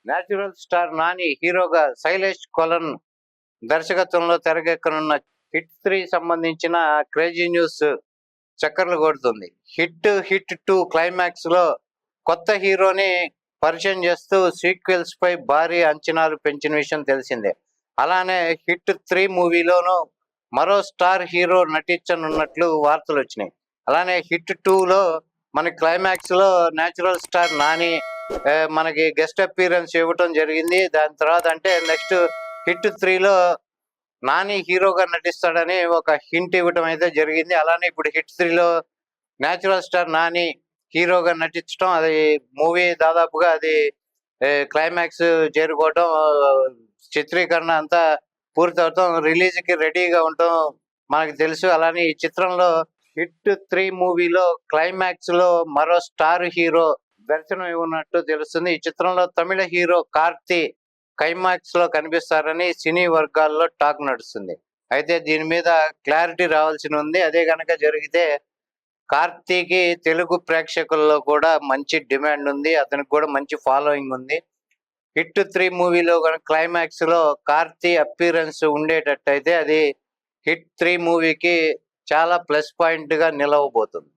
Natural star Nani హీరోగా శైలేష్ కొలన్ దర్శకత్వంలో తెరకెక్కనున్న hit 3 సంబంధించిన క్రేజీ న్యూస్ చక్కర్లు కొడుతుంది. హిట్ 2 క్లైమాక్స్ లో కొత్త హీరోని పరిచయం చేస్తూ సీక్వెల్స్ పై భారీ అంచనాలు పెంచిన విషయం తెలిసిందే. అలానే హిట్ 3 మూవీలోనూ మరో స్టార్ హీరో నటించనున్నట్లు వార్తలు వచ్చినాయి. అలానే హిట్ 2లో మన క్లైమాక్స్ లో నేచురల్ స్టార్ నాని మనకి గెస్ట్ అపీరెన్స్ ఇవ్వటం జరిగింది. దాని తర్వాత అంటే నెక్స్ట్ హిట్ 3లో నాని హీరోగా నటిస్తాడని ఒక హింట్ ఇవ్వటం అయితే జరిగింది. అలానే ఇప్పుడు హిట్ 3లో నేచురల్ స్టార్ నాని హీరోగా నటించడం, అది మూవీ దాదాపుగా అది క్లైమాక్స్ చేరుకోవటం, చిత్రీకరణ అంతా పూర్తవటం, రిలీజ్ కి రెడీగా ఉండటం మనకు తెలుసు. అలానే ఈ చిత్రంలో హిట్ 3 మూవీలో క్లైమాక్స్ లో మరో స్టార్ హీరో దర్శనం ఇవ్వనున్నట్టు తెలుస్తుంది. ఈ చిత్రంలో తమిళ హీరో కార్తీ క్లైమాక్స్ లో కనిపిస్తారని సినీ వర్గాల్లో టాక్ నడుస్తుంది. అయితే దీని మీద క్లారిటీ రావాల్సి ఉంది. అదే కనుక జరిగితే కార్తీకి తెలుగు ప్రేక్షకుల్లో కూడా మంచి డిమాండ్ ఉంది, అతనికి కూడా మంచి ఫాలోయింగ్ ఉంది. హిట్ 3 మూవీలో కనుక క్లైమాక్స్ లో కార్తీ అపీరెన్స్ ఉండేటట్టయితే అది హిట్ 3 మూవీకి చాలా ప్లస్ పాయింట్ గా నిలవబోతుంది.